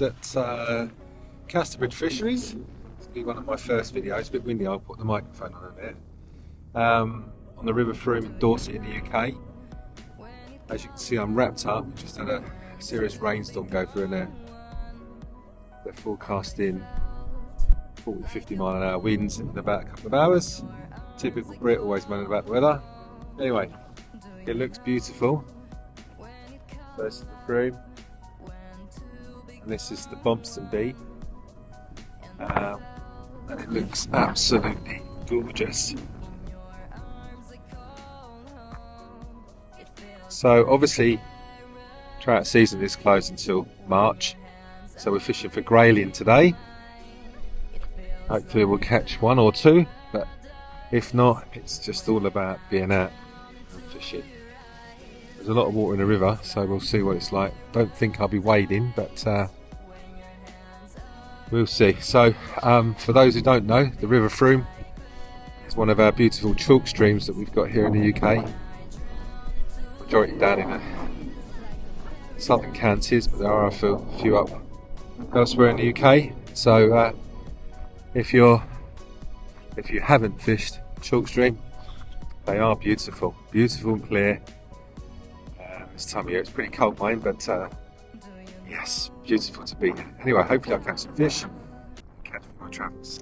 at Casterbridge Fisheries. It's going to be one of my first videos. It's a bit windy, I'll put the microphone on there. On the River Frome in Dorset in the UK. As you can see, I'm wrapped up. We just had a serious rainstorm go through in there. They're forecasting 40 to 50 mile an hour winds in about a couple of hours. Typical Brit, always moaning about the weather. Anyway, it looks beautiful. First the Frome. And this is the Bompston Bee. And it looks absolutely gorgeous. So obviously trout season is closed until March, so we're fishing for Grayling today. Hopefully we'll catch one or two, but if not, it's just all about being out and fishing. There's a lot of water in the river, so we'll see what it's like. Don't think I'll be wading, but we'll see. So for those who don't know, the River Frome is one of our beautiful chalk streams that we've got here in the UK. Majority down in the southern counties, but there are a few up elsewhere in the UK. So if you haven't fished chalk stream, they are beautiful and clear. This time of year it's pretty cold, mine, but yes, beautiful to be here. Anyway, hopefully I'll catch some fish and catch my travels.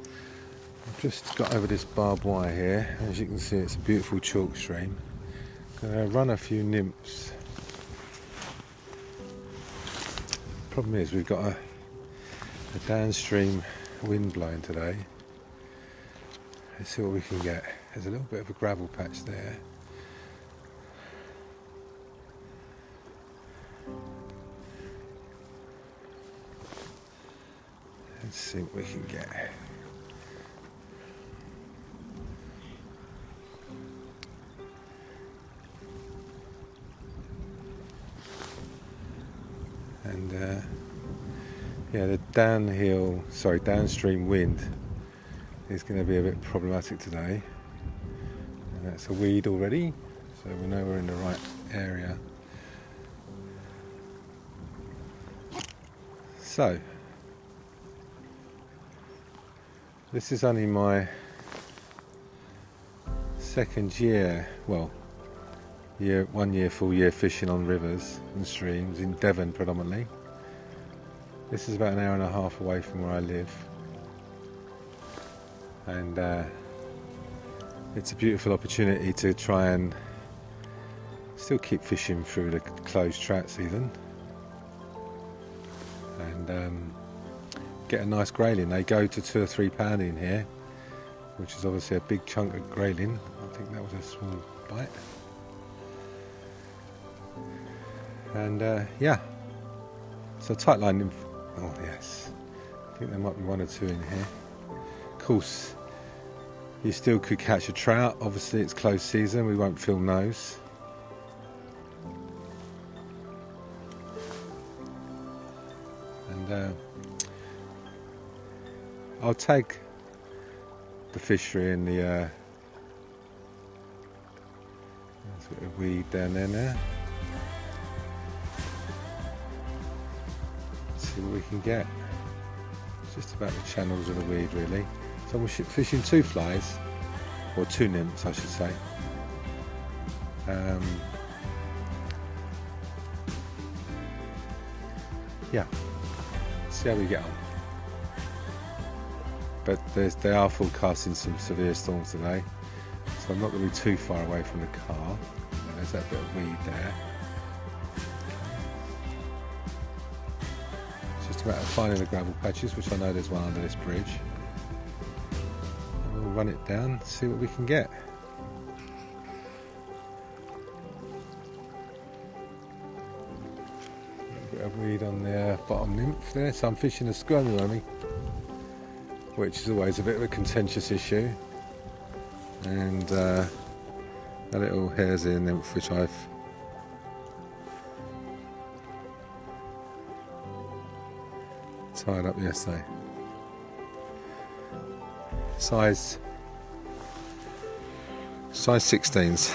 I've just got over this barbed wire here. As you can see, it's a beautiful chalk stream. I'm going to run a few nymphs. Problem is we've got a downstream wind blowing today. Let's see what we can get. There's a little bit of a gravel patch there. Let's see what we can get. And yeah, the downstream wind is going to be a bit problematic today. And that's a weed already, so we know we're in the right area. So, this is only my second year, well, full year fishing on rivers and streams in Devon predominantly. This is about an hour and a half away from where I live, and it's a beautiful opportunity to try and still keep fishing through the closed trout season and get a nice grayling. They go to 2 or 3 pound in here, which is obviously a big chunk of grayling. I think that was a small bite. And yeah, so tight line. Oh yes, I think there might be 1 or 2 in here. Of course, you still could catch a trout. Obviously, it's closed season. We won't film those. And I'll tag the fishery in the there's a bit of weed down there now. Let's see what we can get. It's just about the channels of the weed really. So we're fishing 2 flies, or 2 nymphs I should say. Yeah, see how we get on. But they are forecasting some severe storms today, so I'm not going to be too far away from the car. There's that bit of weed there. It's just about finding the gravel patches, which I know there's one under this bridge. And we'll run it down, see what we can get. A bit of weed on the bottom nymph there, so I'm fishing a squirmy wormy, which is always a bit of a contentious issue, and a little hare's ear nymph which I've tied up yesterday. Size 16s,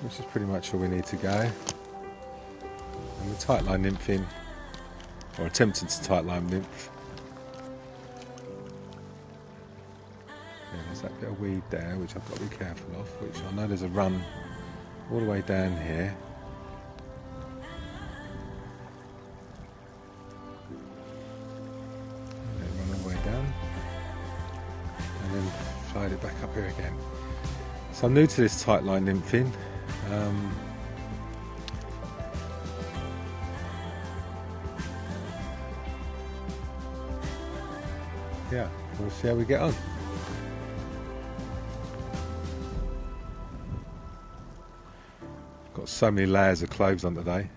which is pretty much all we need to go. And the tight line nymph in or attempting to tightline nymph. Yeah, there's that bit of weed there which I've got to be careful of, which I know there's a run all the way down here. And then run all the way down and then slide it back up here again. So I'm new to this tightline nymphing. Yeah, we'll see how we get on. Got so many layers of clothes on today.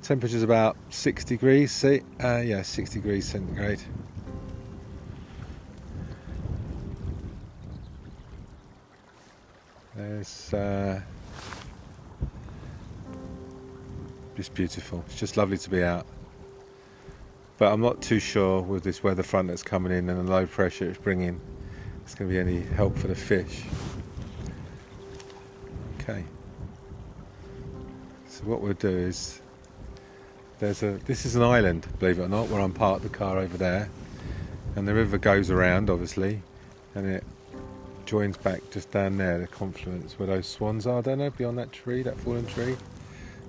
Temperature's about 6 degrees, see? Yeah, 6 degrees centigrade. There's just beautiful. It's just lovely to be out. But I'm not too sure with this weather front that's coming in and the low pressure it's bringing, it's going to be any help for the fish. Okay. So what we'll do is, this is an island, believe it or not, where I'm parked the car over there, and the river goes around obviously, and it joins back just down there, the confluence where those swans are, I don't know, beyond that tree, that fallen tree.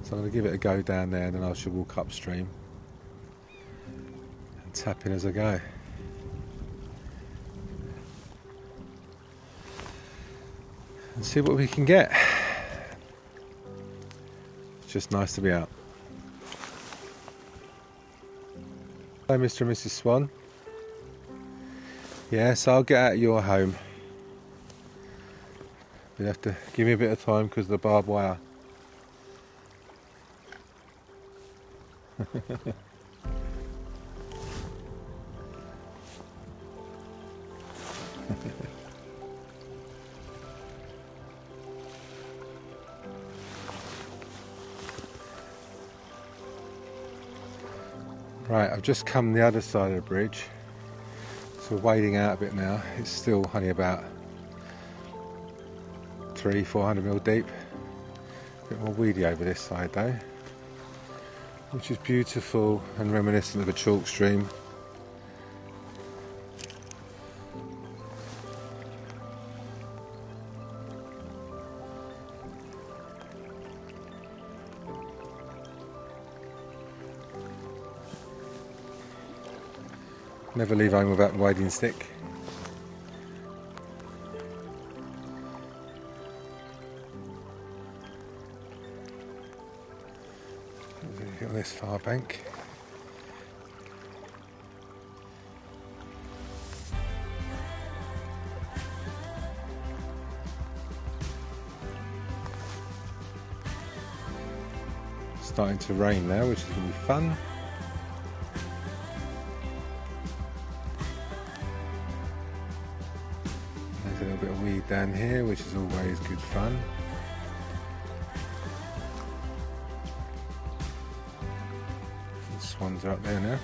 So I'm going to give it a go down there and then I shall walk upstream and tap in as I go. And see what we can get. It's just nice to be out. Hello Mr. and Mrs. Swan. Yes, I'll get out of your home. You'll have to give me a bit of time because of the barbed wire. Right, I've just come the other side of the bridge, so wading out a bit now. It's still only about 300-400 mil deep. A bit more weedy over this side though, which is beautiful and reminiscent of a chalk stream. Never leave home without a wading stick. On this far bank. Starting to rain now, which is going to be fun. There's a little bit of weed down here, which is always good fun. Swans are up there now.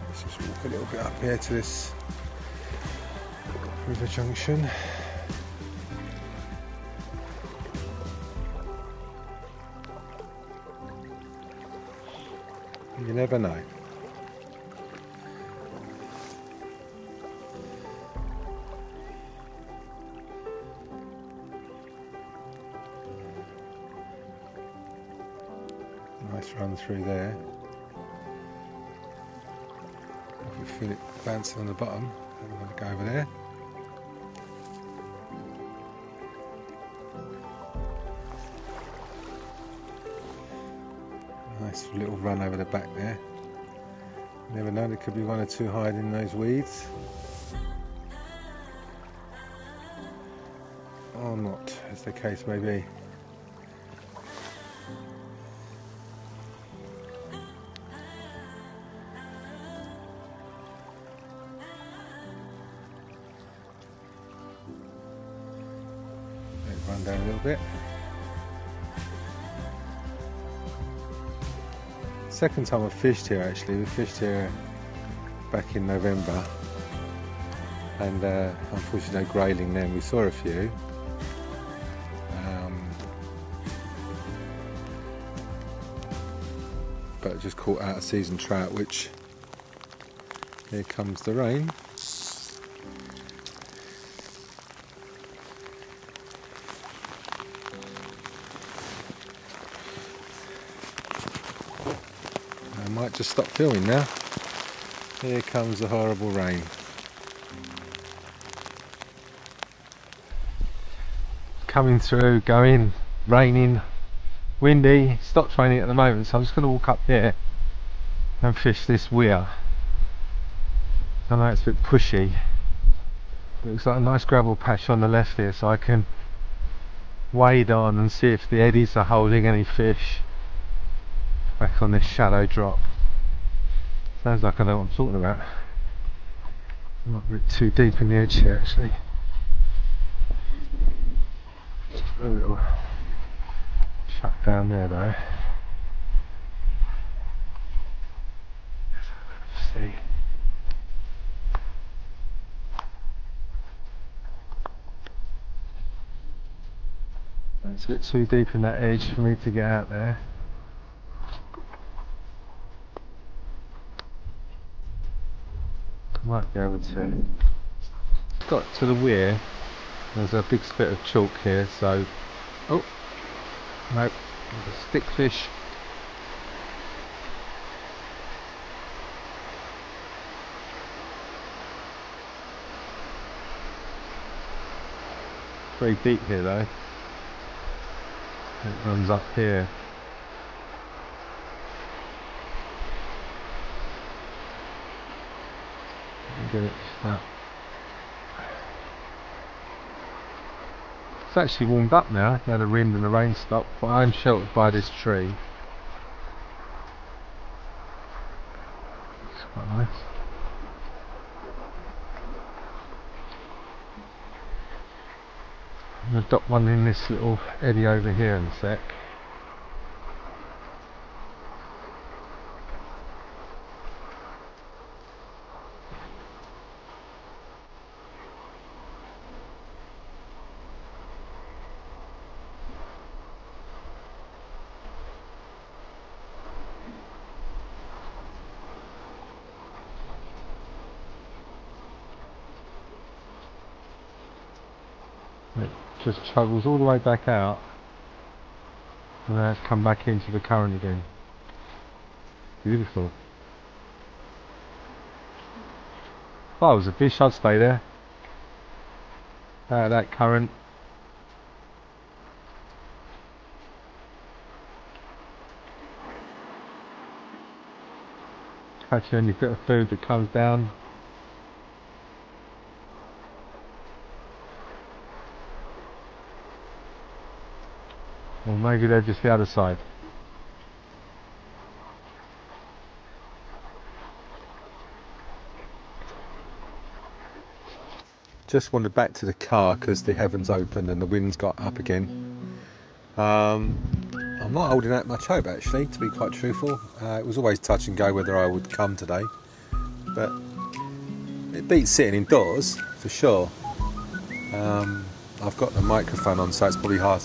Let's just walk a little bit up here to this river junction. You never know. Nice run through there. I can feel it bouncing on the bottom. I'm going to go over there. Nice little run over the back there. Never know, there could be one or two hiding in those weeds. Or not, as the case may be. Run down a little bit. Second time I've fished here actually. We fished here back in November, and unfortunately no grayling then. We saw a few, but just caught out of season trout, which, here comes the rain. I might just stop filming now. Here comes the horrible rain. Coming through, going, raining, windy. Stopped raining at the moment, so I'm just going to walk up here and fish this weir. I know it's a bit pushy. Looks like a nice gravel patch on the left here, so I can wade on and see if the eddies are holding any fish back on this shallow drop. Sounds like I know what I'm talking about. I'm not a bit too deep in the edge here actually. A little shut down there though. Let's see. It's a bit too deep in that edge for me to get out there. Might be able to. Got to the weir. There's a big spit of chalk here, so oh nope, there's a stickfish. Very deep here though. It runs up here. Get it up. It's actually warmed up now. Now the wind and the rain stopped, but I'm sheltered by this tree. It's quite nice. I'm going to dock one in this little eddy over here in a sec. It just chuggles all the way back out and then it's come back into the current again. Beautiful. If I was a fish, I'd stay there. Out of that current. Catch any bit of food that comes down. Or maybe they're just the other side. Just wandered back to the car because the heavens opened and the wind's got up again. I'm not holding that much hope actually, to be quite truthful. It was always touch and go whether I would come today, but it beats sitting indoors for sure. I've got the microphone on, so it's probably hard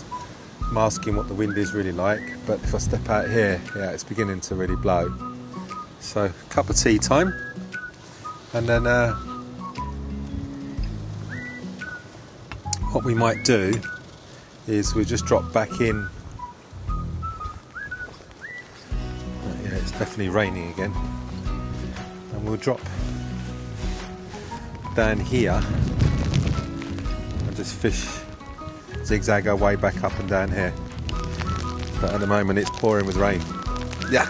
masking what the wind is really like, but if I step out here, yeah, it's beginning to really blow. So cup of tea time, and then what we might do is we'll just drop back in. Yeah, it's definitely raining again, and we'll drop down here and just fish, zigzag our way back up and down here. But at the moment it's pouring with rain. Yeah.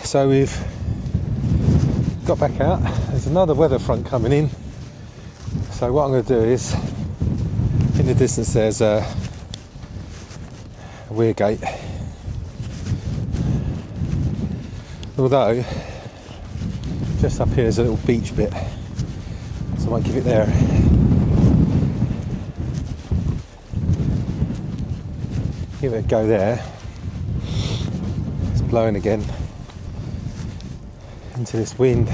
So we've got back out. There's another weather front coming in. So what I'm going to do is, in the distance there's a weir gate. Although, just up here is a little beach bit. So I might give it there. Give it a go there. It's blowing again. into this wind.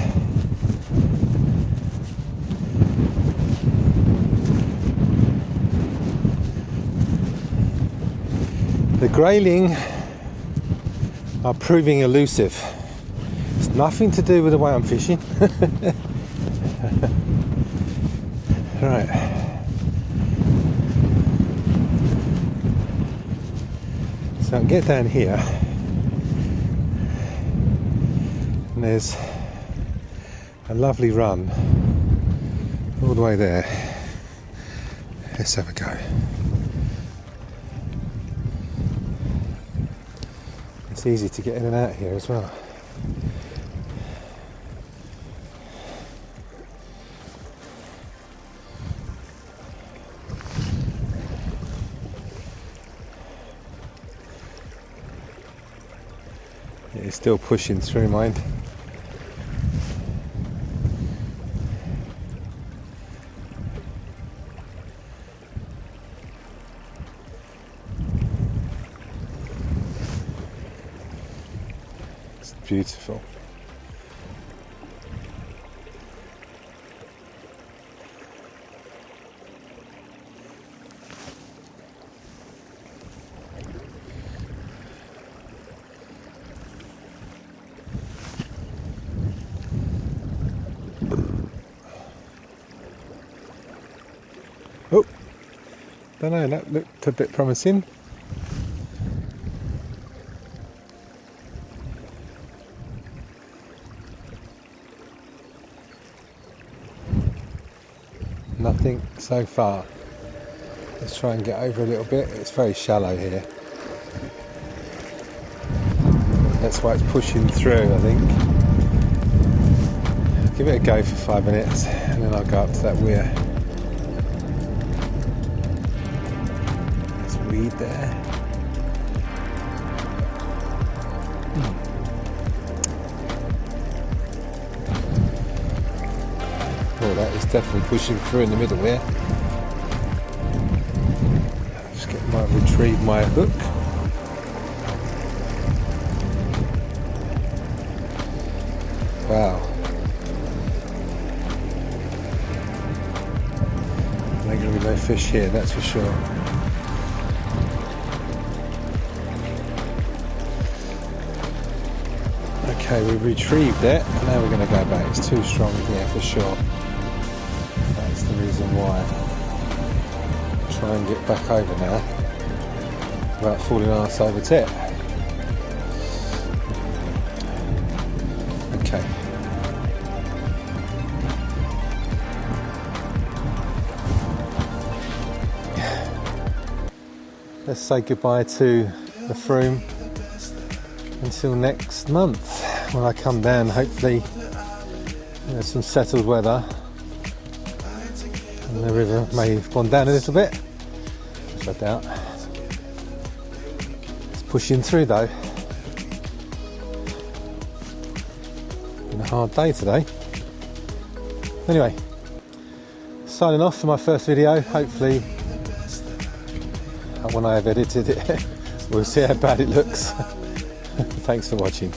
The grayling are proving elusive. It's nothing to do with the way I'm fishing. Right. So I can get down here, and there's a lovely run all the way there. Let's have a go. It's easy to get in and out here as well. It's still pushing through, mind. It's beautiful. Oh, don't know, that looked a bit promising. Nothing so far. Let's try and get over a little bit. It's very shallow here. That's why it's pushing through, I think. Give it a go for 5 minutes and then I'll go up to that weir. Weed there. Oh, that is definitely pushing through in the middle here. Retrieve my hook. Wow. There ain't going to be no fish here, that's for sure. Okay, we retrieved it, and now we're going to go back. It's too strong here for sure. That's the reason why. Try and get back over now without falling arse over tip. Okay. Let's say goodbye to the Frome until next month when I come down. Hopefully there's some settled weather and the river may have gone down a little bit, which I doubt. It's pushing through though. Been a hard day today. Anyway, signing off for my first video. Hopefully when I have edited it we'll see how bad it looks. Thanks for watching.